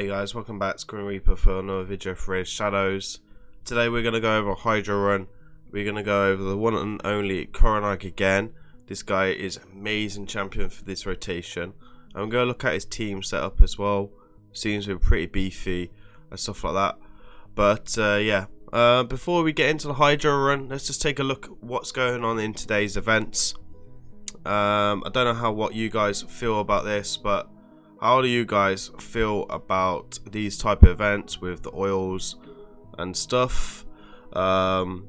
Hey guys, welcome back to Grim Reaper for another video for Raidshadowlegends. Today we're going to go over a HYDRA run. We're going to go over the one and only Koronag again. This guy is amazing champion for this rotation. I'm going to look at his team setup as well. Seems to be pretty beefy and stuff like that. But before we get into the HYDRA run, let's just take a look at what's going on in today's events. I don't know what you guys feel about this, but how do you guys feel about these type of events with the oils and stuff? And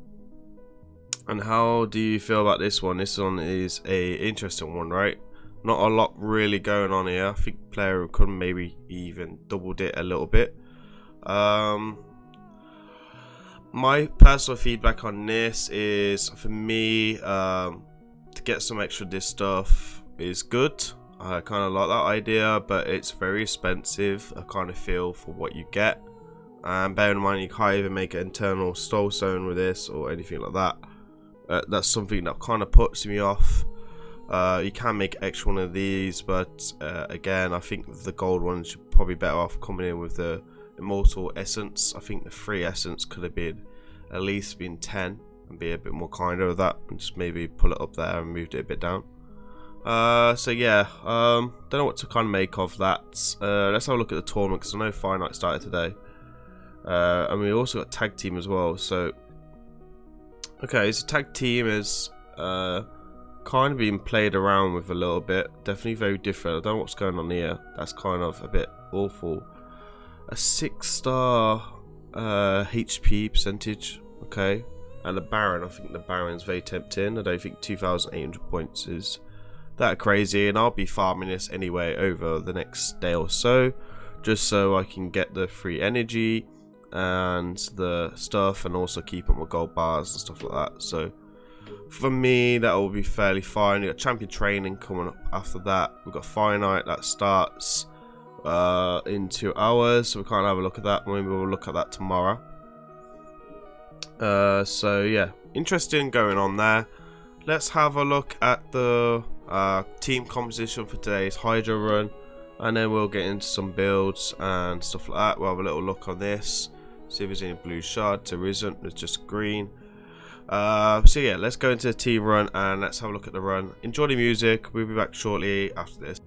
how do you feel about this one? This one is a interesting one, right? Not a lot really going on here. I think player could maybe even doubled it a little bit. My personal feedback on this is, for me, to get some extra disc stuff is good. I kind of like that idea, but it's very expensive, I kind of feel, for what you get. And bear in mind, you can't even make an internal stole zone with this or anything like that. That's something that kind of puts me off. You can make extra one of these, but again, I think the gold one should probably better off coming in with the immortal essence. I think the free essence could have been at least 10 and be a bit more kinder with that, and just maybe pull it up there and moved it a bit down. So yeah, don't know what to kind of make of that. Let's have a look at the tournament, because I know Finite started today. And we also got tag team as well. So okay, so tag team is kind of being played around with a little bit. Definitely very different. I don't know what's going on here. That's kind of a bit awful. A 6-star HP percentage. Okay, and the Baron. I think the Baron's very tempting. I don't think 2,800 points is that crazy, and I'll be farming this anyway over the next day or so, just so I can get the free energy and the stuff, and also keep up my gold bars and stuff like that. So for me, that will be fairly fine. You got champion training coming up after that. We've got Finite that starts in 2 hours, so we can't have a look at that. Maybe we'll look at that tomorrow. So yeah, interesting going on there. Let's have a look at the team composition for today's HYDRA run, and then we'll get into some builds and stuff like that. We'll have a little look on this, see if there's any blue shards. There isn't, it's just green. So yeah, let's go into the team run and let's have a look at the run. Enjoy the music. We'll be back shortly after this.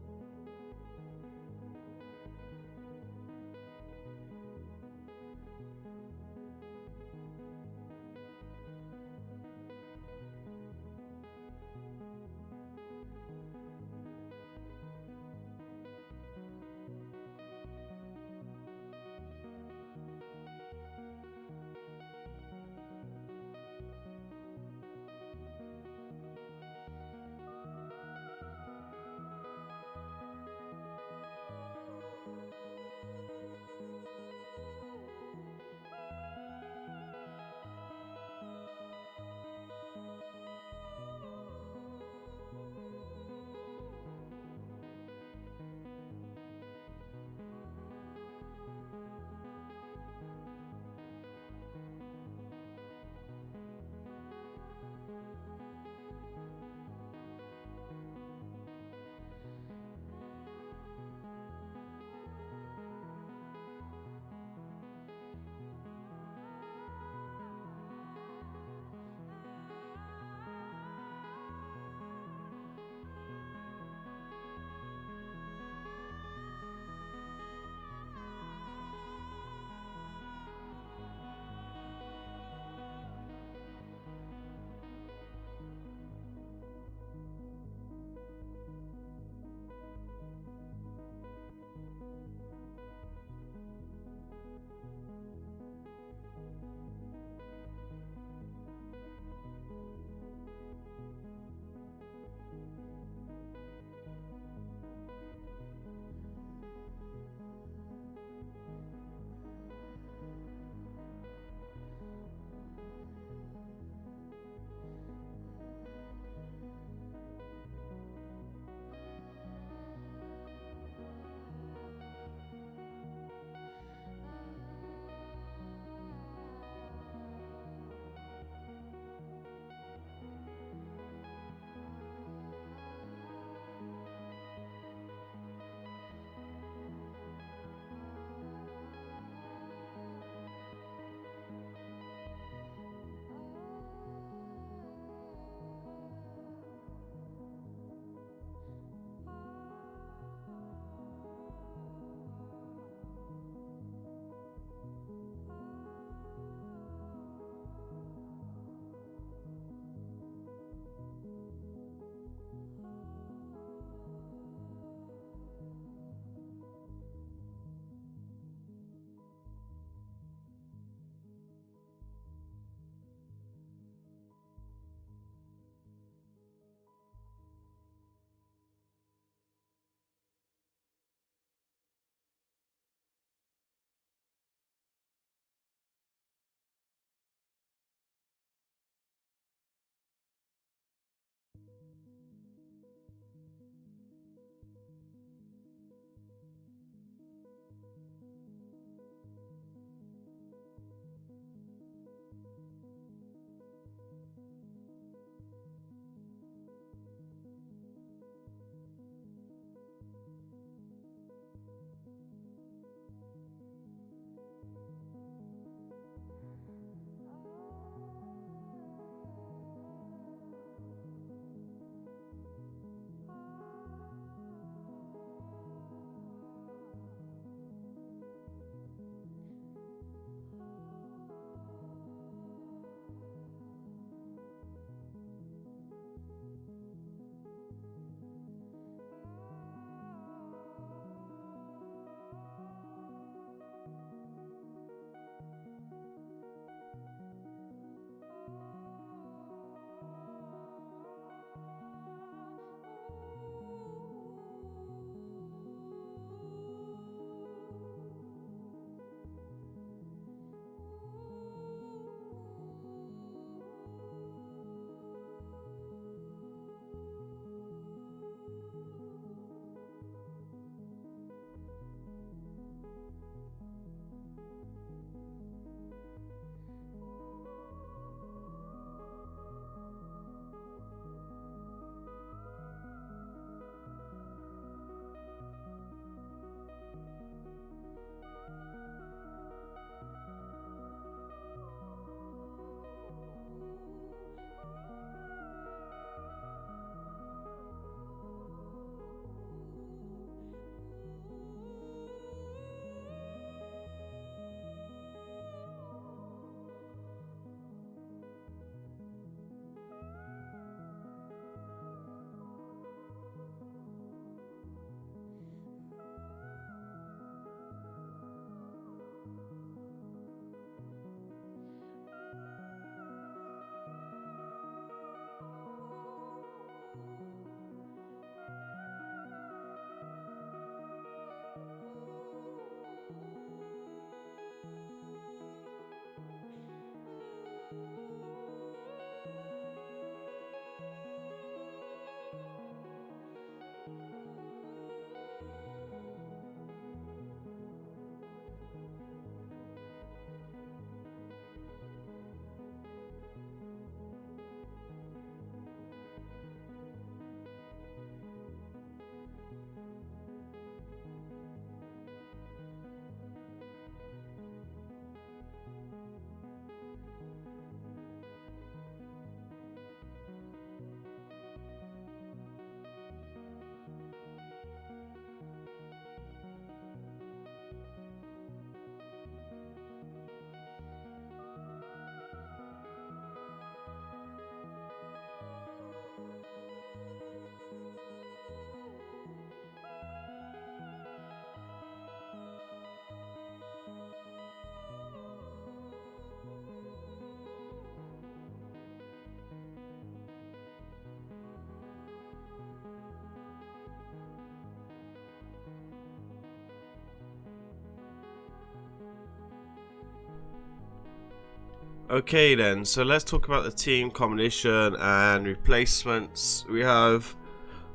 Okay then, so let's talk about the team combination and replacements. We have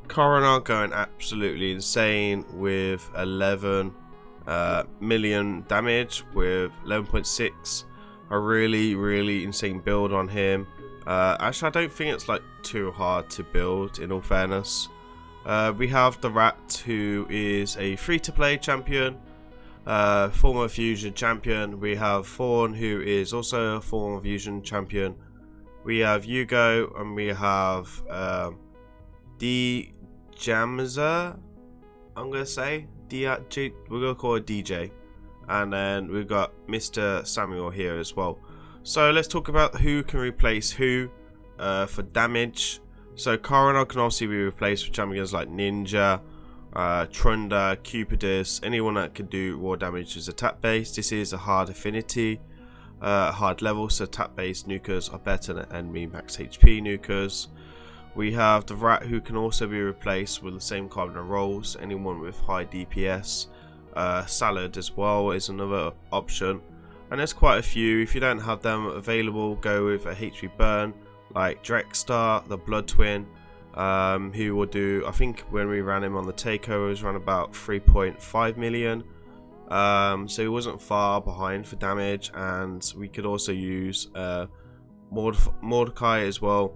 Coronar going absolutely insane with 11 million damage with 11.6. A really insane build on him. Actually, I don't think it's like too hard to build, in all fairness. We have the Rat, who is a free-to-play champion, former Fusion champion. We have Fawn, who is also a former Fusion champion. We have Hugo, and we have D Jamza. I'm gonna say we're gonna call it DJ, and then we've got Mr. Samuel here as well. So let's talk about who can replace who for damage. So Coronar can obviously be replaced with champions like Ninja, Trunda, Cupidus, anyone that can do raw damage is attack based. This is a hard affinity, hard level, so attack based nukers are better than enemy max HP nukers. We have the Rat, who can also be replaced with the same cardinal roles, anyone with high DPS. Salad as well is another option, and there's quite a few. If you don't have them available, go with a HP burn like Drexstar, the Blood Twin, who will do, I think when we ran him on the takeover, it was around about 3.5 million. So he wasn't far behind for damage, and we could also use Mordecai as well,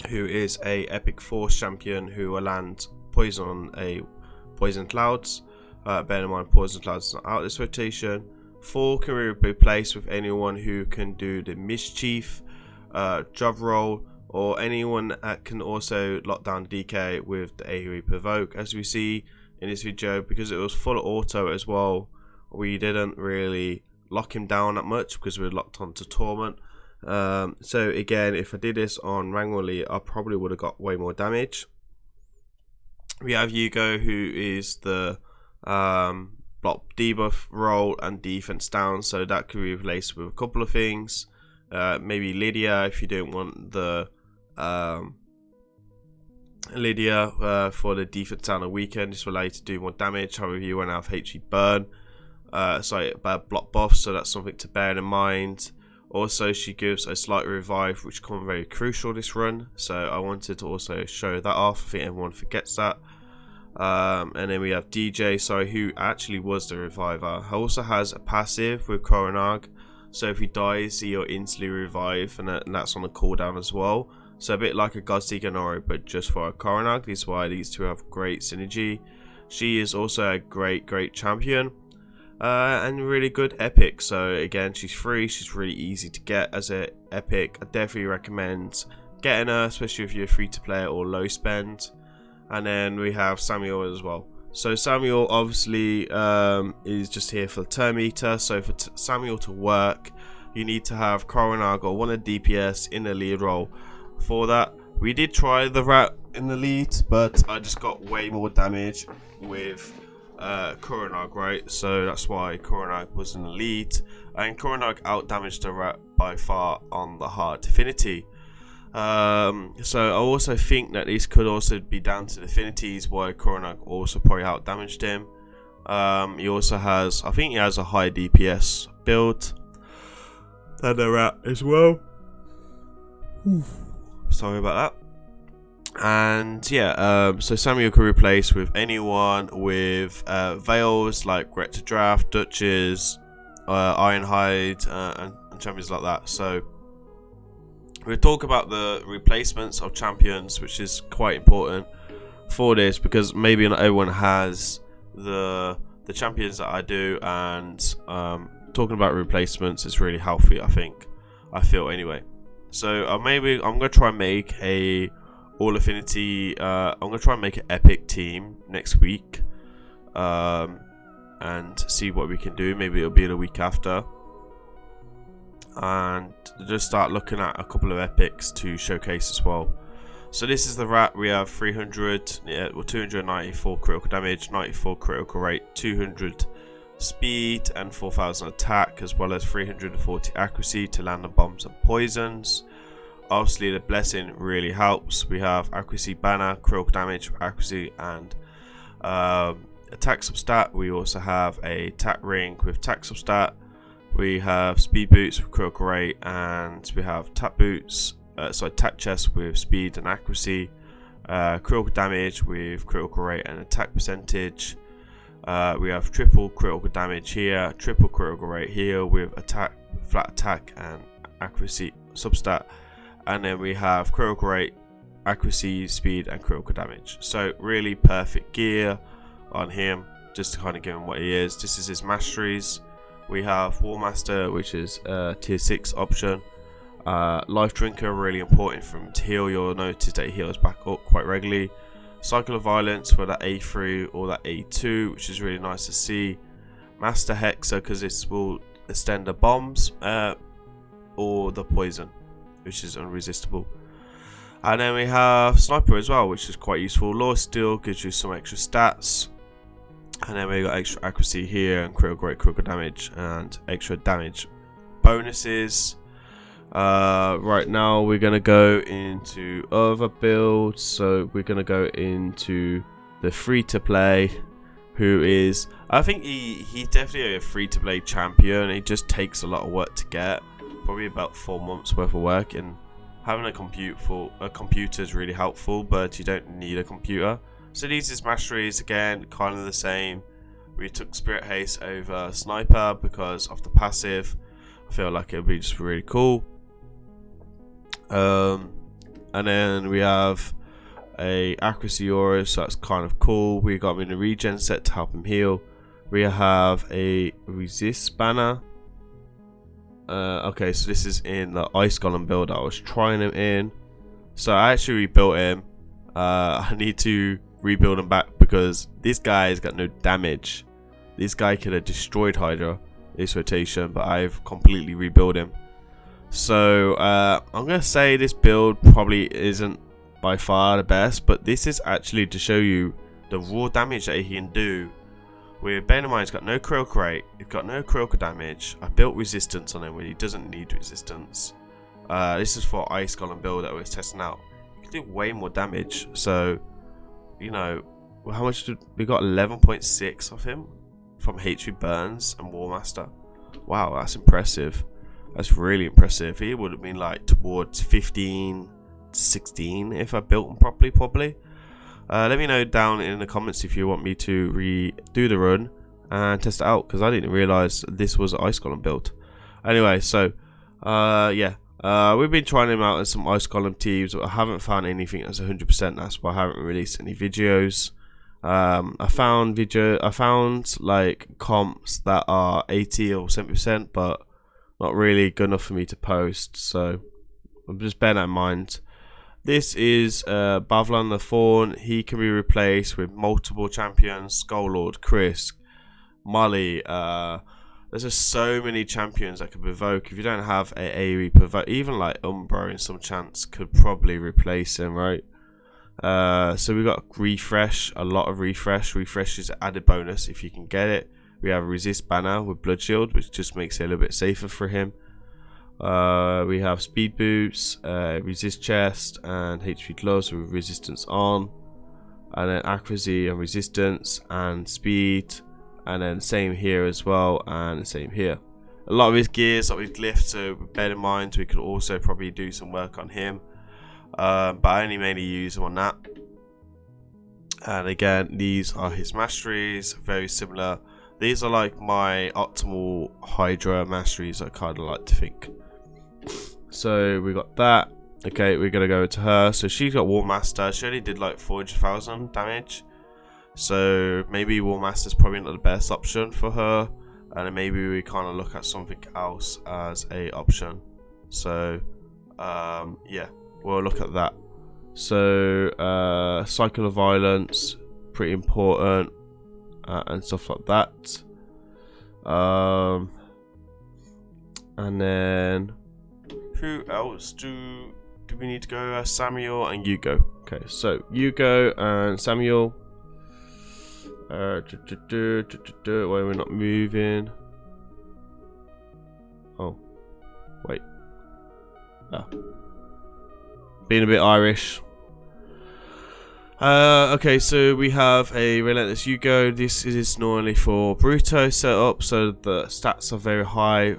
who is a epic force champion who will land poison on a poison clouds. Bear in mind, poison clouds is not out this rotation. 4 can be replaced with anyone who can do the mischief, job roll, or anyone that can also lock down DK with the AoE provoke. As we see in this video, because it was full auto as well, we didn't really lock him down that much because we were locked onto torment. So again, if I did this on manually, I probably would have got way more damage. We have Hugo, who is the block debuff roll and defense down, so that could be replaced with a couple of things. Maybe Lydia, if you don't want the Lydia for the defense down a weekend. This will allow you to do more damage. However, you won't have HP burn, block buff, so that's something to bear in mind. Also, she gives a slight revive, which comes very crucial this run, so I wanted to also show that off. I think everyone forgets that. And then we have DJ, who actually was the reviver. He also has a passive with Coronar, so if he dies, he'll instantly revive, and that's on the cooldown as well. So a bit like a Godseeker Nori, but just for a Coronar. This is why these two have great synergy. She is also a great champion. And really good epic. So again, she's free, she's really easy to get as an epic. I definitely recommend getting her, especially if you're free to play or low spend. And then we have Samuel as well. So Samuel obviously is just here for the turn meter. So for Samuel to work, you need to have Coronar or one of DPS in the lead role. For that, we did try the Rat in the lead, but I just got way more damage with Coronar, right? So that's why Coronar was in the lead, and Coronar out damaged the Rat by far on the hard affinity. So I also think that this could also be down to the affinities, why Coronar also probably out damaged him. He also has, I think he has a high DPS build than the Rat as well. Sorry about that. And yeah, so Samuel can replace with anyone with Veils like Greta Draft, Duchess, Ironhide, and champions like that. So we'll talk about the replacements of champions, which is quite important for this, because maybe not everyone has the champions that I do, and talking about replacements is really healthy, I feel anyway. So maybe I'm gonna try and make a all affinity. I'm gonna try and make an epic team next week, and see what we can do. Maybe it'll be the week after, and just start looking at a couple of epics to showcase as well. So this is the Rat. We have 294 critical damage, 94 critical rate, 200 speed, and 4000 attack, as well as 340 accuracy to land the bombs and poisons. Obviously, the blessing really helps. We have accuracy banner, critical damage, accuracy, and attack substat. We also have a attack ring with attack substat. We have speed boots with critical rate, and we have tack boots, tack chest with speed and accuracy, critical damage with critical rate and attack percentage. We have triple critical damage here, triple critical rate here with attack, flat attack and accuracy substat, and then we have critical rate, accuracy, speed and critical damage. So really perfect gear on him, just to kind of give him what he is. This is his masteries. We have War Master, which is tier 6 option. Life Drinker, really important for him to heal. You'll notice that he heals back up quite regularly. Cycle of Violence for that A3 or that A2, which is really nice to see. Master Hexer, because this will extend the bombs or the poison, which is unresistible. And then we have Sniper as well, which is quite useful. Law Steel gives you some extra stats. And then we got extra accuracy here and critical rate, critical damage and extra damage bonuses. Right now we're gonna go into other builds. So we're gonna go into the free to play, who is, I think he's definitely a free to play champion. It just takes a lot of work to get, probably about 4 months worth of work, and having a computer is really helpful, but you don't need a computer. So these is masteries, again kind of the same. We took Spirit Haste over Sniper because of the passive. I feel like it would be just really cool. And then we have a accuracy aura, so that's kind of cool. We got him in a regen set to help him heal. We have a resist banner. Okay, so this is in the Ice Golem build I was trying him in. So I actually rebuilt him. I need to rebuild him back because this guy has got no damage. This guy could have destroyed HYDRA this rotation, but I've completely rebuilt him. So I'm gonna say this build probably isn't by far the best, but this is actually to show you the raw damage that he can do. With bear in mind, he's got no critical rate, he's got no critical damage. I built resistance on him when he doesn't need resistance. This is for Ice Golem build that I was testing out. You can do way more damage. So, you know, how much did we got? 11.6 of him from HP Burns and War Master. Wow, that's impressive. That's really impressive. He would have been like towards 15 to 16 if I built him properly, probably. Let me know down in the comments if you want me to redo the run and test it out, because I didn't realize this was an Ice Golem build. Anyway, so yeah, we've been trying him out in some Ice Golem teams, but I haven't found anything that's 100%. That's why I haven't released any videos. I found like comps that are 80 or 70%, but not really good enough for me to post. So I'm just bearing that in mind. This is Bavlon the Fawn. He can be replaced with multiple champions: Skull Lord, Chris, Molly. There's just so many champions that could provoke. If you don't have a AoE provoke, even like Umbro in some chance could probably replace him, right? So we got refresh, a lot of refresh. Refresh is an added bonus if you can get it. We have a resist banner with blood shield, which just makes it a little bit safer for him. We have speed boots, resist chest, and HP gloves with resistance on, and then accuracy and resistance and speed, and then same here as well, and same here. A lot of his gears that we've glyphed, so bear in mind we could also probably do some work on him, but I only mainly use him on that. And again, these are his masteries, very similar. These are like my optimal HYDRA masteries, I kind of like to think. So we got that. Okay, we're gonna go to her. So she's got War Master. She only did like 400,000 damage. So maybe War Master's probably not the best option for her. And then maybe we kind of look at something else as a option. So yeah, we'll look at that. So Cycle of Violence, pretty important, and stuff like that. And then who else do we need to go? Samuel and Hugo. Okay, so Hugo and Samuel. Why are we not moving? Oh, wait. Being a bit Irish. Okay, so we have a Relentless Yugo. This is normally for Bruto setup, so the stats are very high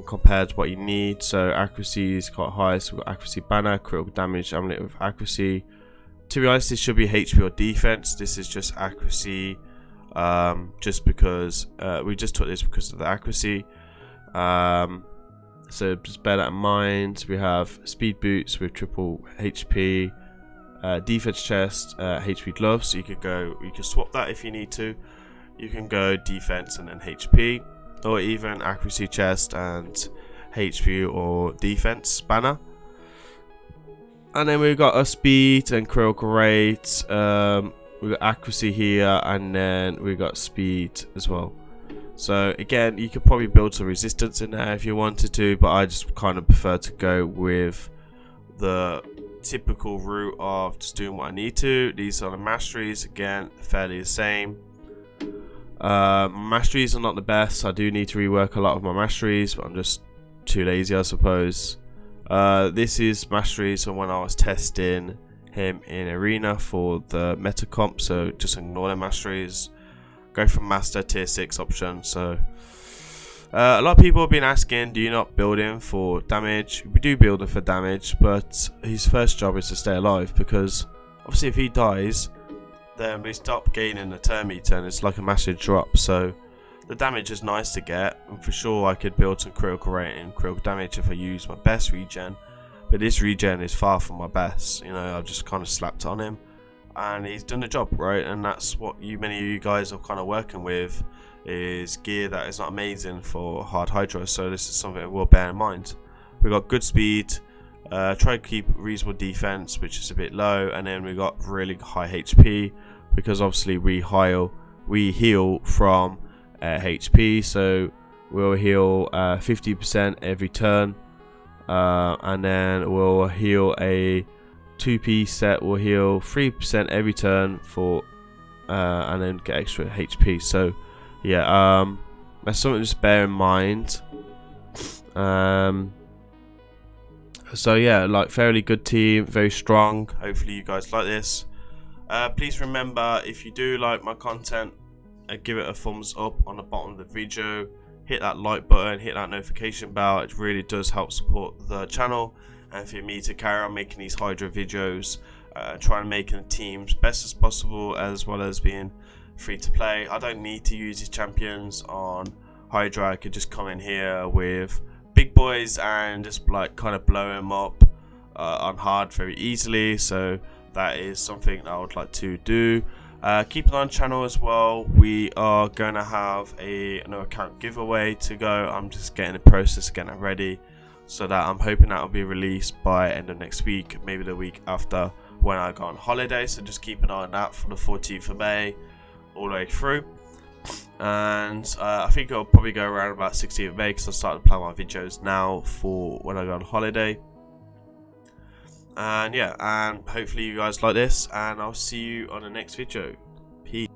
compared to what you need. So accuracy is quite high, so we've got accuracy banner, critical damage, amulet with accuracy. To be honest, this should be HP or defense. This is just accuracy, just because we just took this because of the accuracy. So just bear that in mind. We have speed boots with triple HP. Defense chest, HP gloves, so you can swap that if you need to. You can go defense and then HP, or even accuracy chest and HP or defense banner. And then we've got a speed and critical rate. We've got accuracy here, and then we've got speed as well. So again, you could probably build some resistance in there if you wanted to, but I just kind of prefer to go with the typical route of just doing what I need to. These are the masteries, again fairly the same. Masteries are not the best. I do need to rework a lot of my masteries, but I'm just too lazy, I suppose. This is masteries from when I was testing him in arena for the meta comp, so just ignore the masteries. Go for master tier 6 option. So a lot of people have been asking, do you not build him for damage? We do build him for damage, but his first job is to stay alive, because obviously if he dies, then we stop gaining the turn meter and it's like a massive drop. So the damage is nice to get, and for sure I could build some critical rate and critical damage if I use my best regen, but this regen is far from my best. You know, I've just kind of slapped on him and he's done the job, right? And that's what many of you guys are kind of working with, is gear that is not amazing for hard HYDRA. So this is something we'll bear in mind. We've got good speed, try to keep reasonable defense, which is a bit low, and then we got really high HP, because obviously we heal from HP, so we'll heal 50% every turn, and then we'll heal a 2-piece set, will heal 3% every turn for and then get extra HP. So yeah, that's something to just bear in mind. So yeah, like fairly good team, very strong. Hopefully you guys like this. Please remember, if you do like my content, give it a thumbs up on the bottom of the video, hit that like button, hit that notification bell. It really does help support the channel, and for me to carry on making these HYDRA videos, trying to make the teams best as possible, as well as being free to play. I don't need to use these champions on HYDRA. I could just come in here with big boys and just like kind of blow them up on hard very easily. So that is something I would like to do. Keep an eye on the channel as well. We are going to have another account giveaway to go. I'm just getting the process, getting it ready, so that I'm hoping that will be released by end of next week, maybe the week after when I go on holiday. So just keep an eye on that for the 14th of May all the way through. And I think I'll probably go around about 16th of May, because I started to plan my videos now for when I go on holiday. And yeah, and hopefully you guys like this, and I'll see you on the next video. Peace.